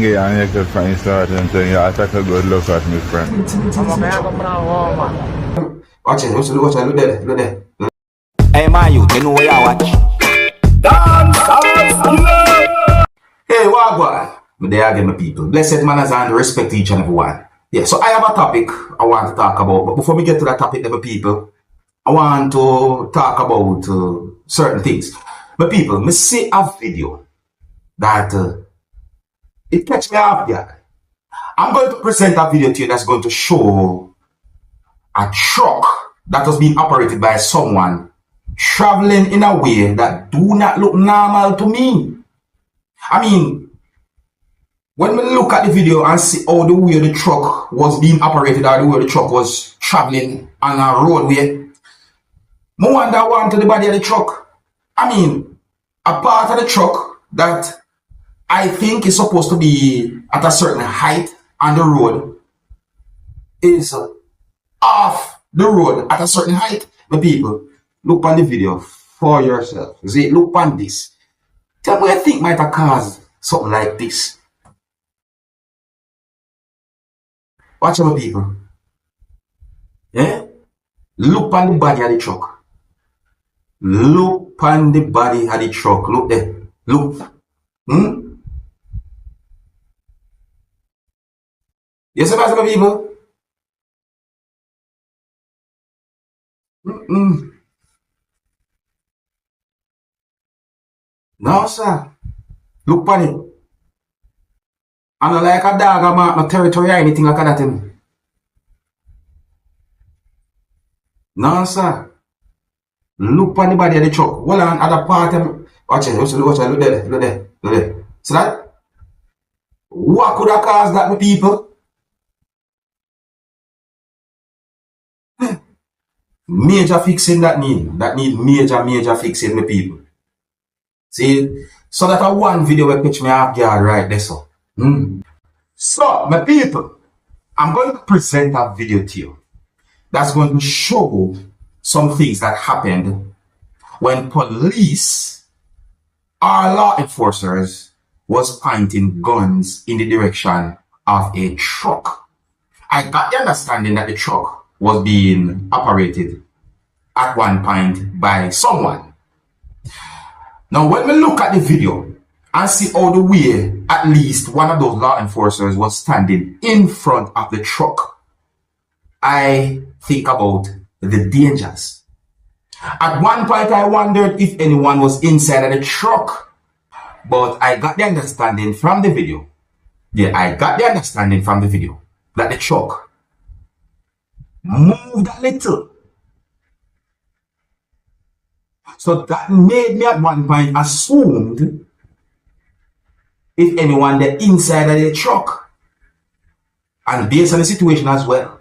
Yeah, and you can find start and thing. Yeah, I take a good look at me, friend. Watch it, look there, look there. Hey man, you know where you watch. Dancehall. Hey, what boy? There again, my people. Blessed manners and respect each and every one. Yeah, so I have a topic I want to talk about. But before we get to that topic, my people, I want to talk about certain things. My people, me see a video that it catch me off guard. I'm going to present a video to you that's going to show a truck that was being operated by someone traveling in a way that do not look normal to me. I mean, when we look at the video and see how the way the truck was being operated or the way the truck was traveling on a roadway, I wonder what to the body of the truck. I mean, a part of the truck that I think is supposed to be at a certain height on the road is off the road at a certain height. The people, look on the video for yourself. See, look on this. Tell me what you think might have caused something like this. Watch out, people. Yeah? Look on the body of the truck. Look on the body of the truck. Look there. Look. Yes, sir, my people. No, sir. Look on it. I'm not like a dog or mark no territory or anything like that. No, sir. Look on the body of the truck. Hold on, other part of watch it, look there, look there, look there. See that? What could have caused that, my people? Major fixing that need major fixing, my people. See, so that a one video will pitch me off guard right there, so. So, my people, I'm going to present a video to you that's going to show some things that happened when police or law enforcers was pointing guns in the direction of a truck. I got the understanding that the truck was being operated at one point by someone. Now, when we look at the video and see all the way, at least one of those law enforcers was standing in front of the truck, I think about the dangers. At one point, I wondered if anyone was inside of the truck, but I got the understanding from the video. Yeah, I got the understanding from the video that the truck moved a little. So that made me at one point assumed if anyone the inside of the truck. And based on the situation as well,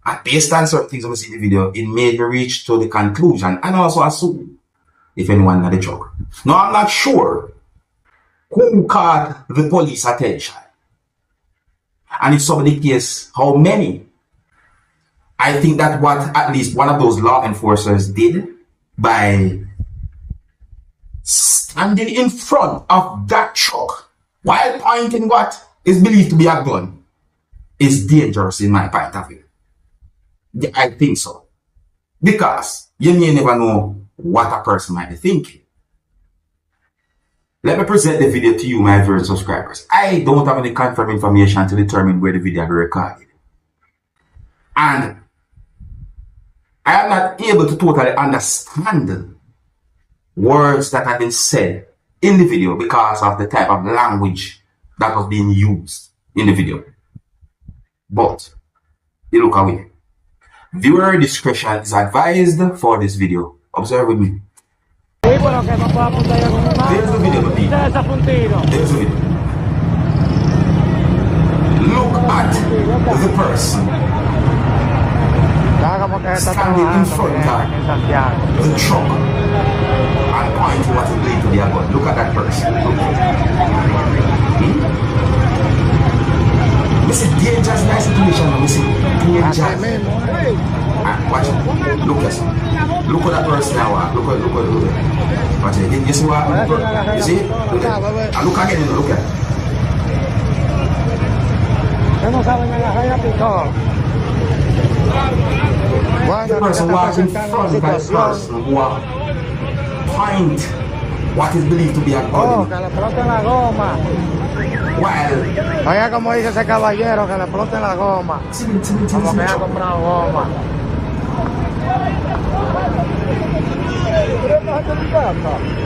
and based on certain things I see in the video, it made me reach to the conclusion and also assume if anyone in the truck. Now I'm not sure who caught the police attention. And if so be the case, how many? I think that what at least one of those law enforcers did by standing in front of that truck while pointing what is believed to be a gun is dangerous in my point of view. Yeah, I think so. Because you may never know what a person might be thinking. Let me present the video to you, my viewers and subscribers. I don't have any confirmed information to determine where the video will be recorded. And I am not able to totally understand words that have been said in the video because of the type of language that was being used in the video. But you look away. Viewer discretion is advised for this video. Observe with me. There's the video, my people. There's the video. Look at the person standing in front of the truck and pointing what is believed to be a gun. Look at that person. This is dangerous in that situation. This is dangerous. Watch it. Look at look at that person now. Look at watch it. You see what? You see? Look at. And look again. Look at. saben agarrar y a picar. The Bueno, person was in presentando front la of that situación. person who point what is believed to be a Oh, gun. que le exploten la goma. While Oiga como dice ese caballero, que le exploten la goma. Como que haya comprado goma.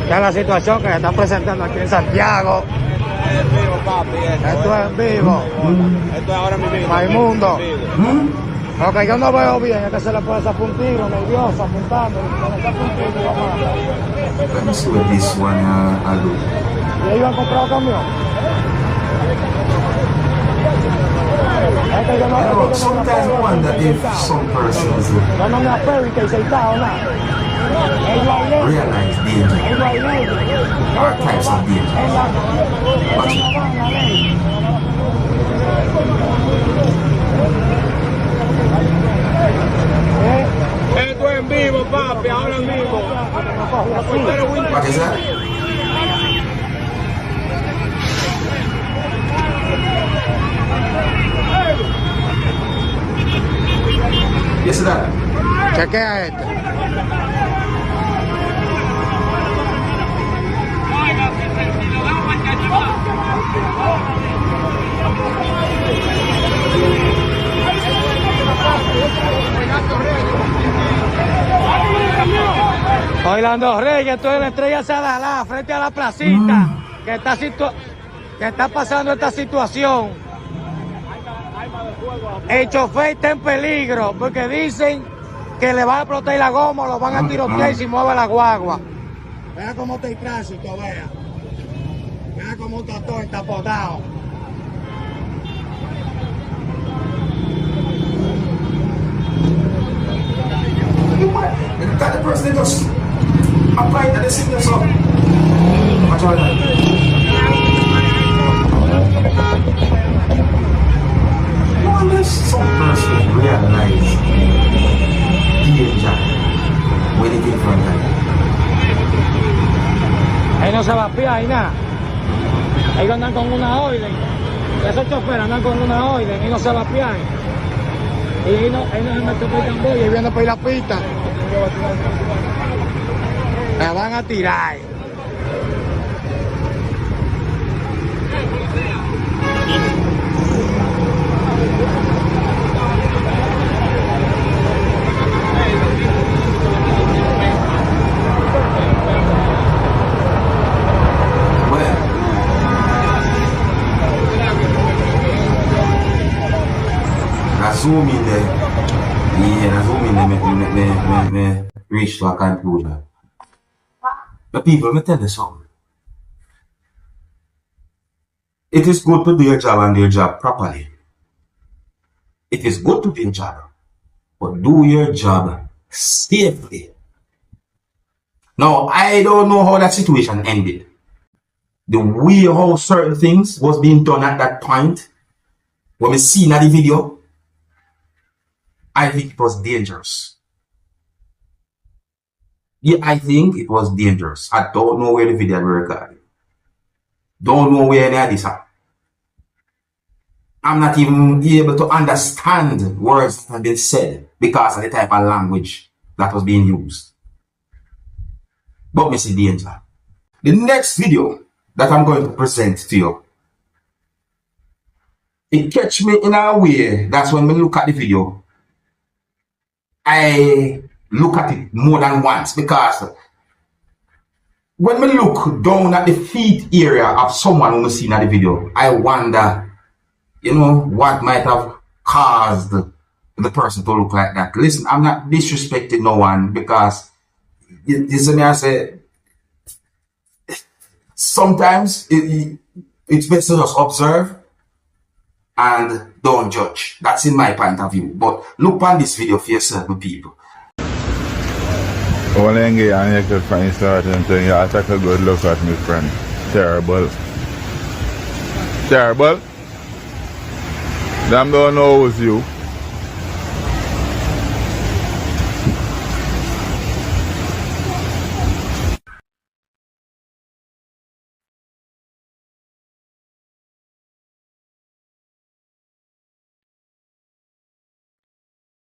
Ya la situación que se está presentando aquí en Santiago. Esto es en vivo. Esto es ahora mismo. Raimundo. Lo que yo no veo bien es que se le puede sacar un tiro, nervioso, apuntando. Se le saca un tiro y vamos a matar. let me see what this one I'll do. Y ellos han comprado camión. Es que yo no, You know, es que yo no me sometimes I apego wonder a if some persons yo no me apego y que aceitado nada. Ellos hay leyes. realize danger Ellos hay leyes. or types of danger. Watch Eso it. no va en la ley. Esto es en vivo, papi, ahora mismo. What is that? You see that? Chequea este. Bailando Reyes, estoy en la Estrella Sadalá, frente a la placita, que está pasando esta situación. El chofer está en peligro porque dicen que le van a explotar la goma, lo van a tirotear y si mueve la guagua. Vea cómo está el tránsito, vea. Vea cómo está todo tapotado. That the person that just applied to the signal, so watch out that. Unless some person realize danger when it in front of them. Ahí no se va a piar y nada. Ellos andan con una orden. Esos choferes andan con una orden y no se va a piar. Y ahí no se mete por el tambor y ahí viene por la pista. Me van a tirar. Zoom in there. Yeah, zoom in there, me reach to a conclusion. But people, let me tell you something. It is good to do your job and do your job properly. It is good to do your job, but do your job safely. Now, I don't know how that situation ended. The way how certain things was being done at that point, when we seen at the video, I think it was dangerous. Yeah, I think it was dangerous. I don't know where the video was recorded. Don't know where any of this happened. I'm not even able to understand words that have been said because of the type of language that was being used. But me see danger. The next video that I'm going to present to you, it catch me in a way that's when we look at the video, I look at it more than once, because when we look down at the feet area of someone who we seen in the video, I wonder, you know, what might have caused the person to look like that. Listen, I'm not disrespecting no one, because this is I say, sometimes it's best to just observe and don't judge. That's in my point of view. But look on this video for yourself, people. Only engage and you can find certain thing. You take a good look at me, friend. Terrible. Terrible. Them don't know who's you.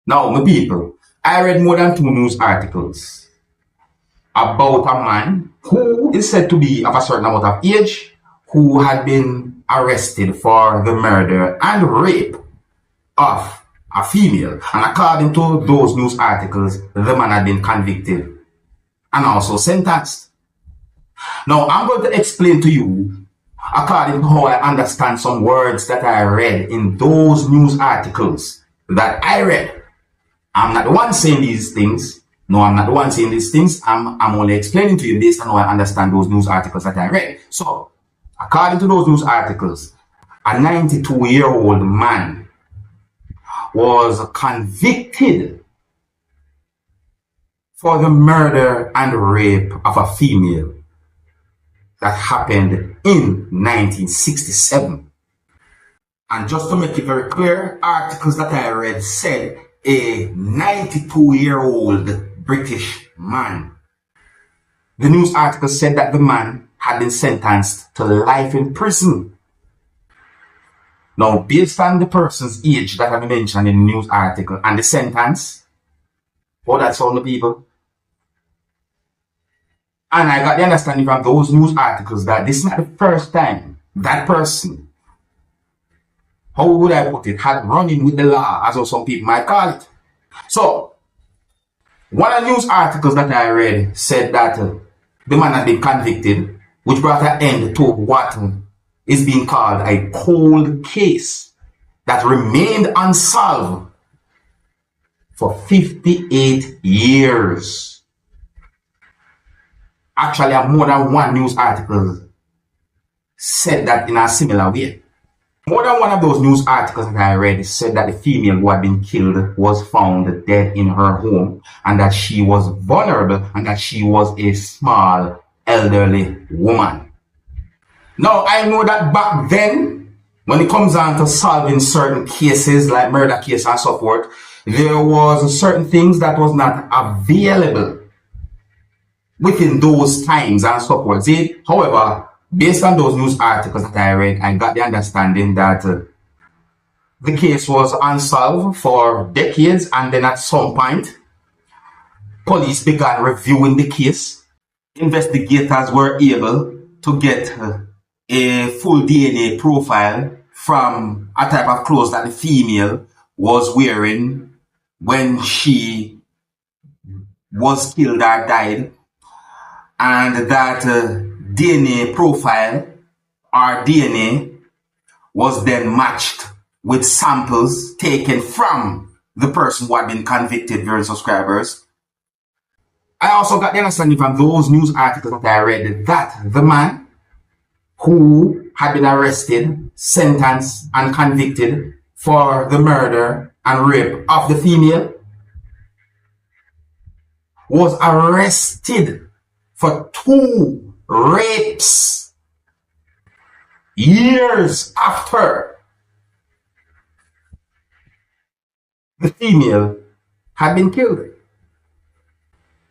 Now, my people, I read more than 2 news articles about a man who is said to be of a certain amount of age who had been arrested for the murder and rape of a female. And according to those news articles, the man had been convicted and also sentenced. Now, I'm going to explain to you, according to how I understand some words that I read in those news articles that I read. I'm not the one saying these things. No, I'm not the one saying these things. I'm only explaining to you based on how I understand those news articles that I read. So, according to those news articles, a 92-year-old man was convicted for the murder and rape of a female that happened in 1967. And just to make it very clear, articles that I read said a 92-year-old British man. The news article said that the man had been sentenced to life in prison. Now, based on the person's age that I mentioned in the news article and the sentence, oh, that's all the people. And I got the understanding from those news articles that this is not the first time that person, how would I put it, had run-in with the law, as some people might call it. So, one of the news articles that I read said that the man had been convicted, which brought an end to what is being called a cold case that remained unsolved for 58 years. Actually, more than one news article said that in a similar way. More than one of those news articles that I read said that the female who had been killed was found dead in her home and that she was vulnerable and that she was a small, elderly woman. Now, I know that back then, when it comes down to solving certain cases like murder cases and so forth, there was certain things that was not available within those times and so forth. See, however, based on those news articles that I read, I got the understanding that the case was unsolved for decades, and then at some point, police began reviewing the case. Investigators were able to get a full DNA profile from a type of clothes that the female was wearing when she was killed or died, and that DNA profile or DNA was then matched with samples taken from the person who had been convicted, viewers subscribers. I also got the understanding from those news articles that I read that the man who had been arrested, sentenced, and convicted for the murder and rape of the female was arrested for 2 rapes years after the female had been killed.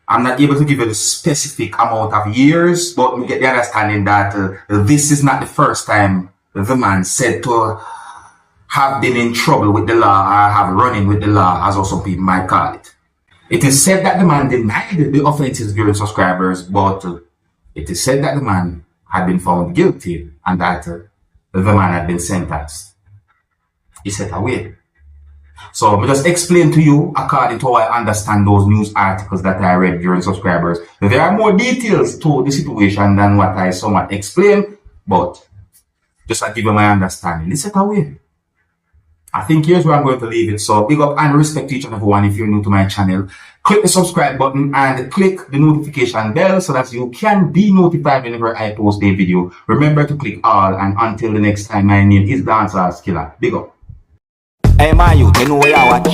I'm not able to give you the specific amount of years, but we get the understanding that this is not the first time the man said to have been in trouble with the law or have run-in with the law, as also people might call it. It is said that the man denied the offenses, viewers subscribers, but it is said that the man had been found guilty and that the man had been sentenced. He set away. So I just explain to you according to how I understand those news articles that I read, viewers subscribers. There are more details to the situation than what I somewhat explained, but just to give you my understanding, it's set away. I think here's where I'm going to leave it. So big up and respect to each and every one. If you're new to my channel, click the subscribe button and click the notification bell so that you can be notified whenever I post a video. Remember to click all, and until the next time, my name is Dancehall Skilla. Big up. Hey, my youth, you know where you watch.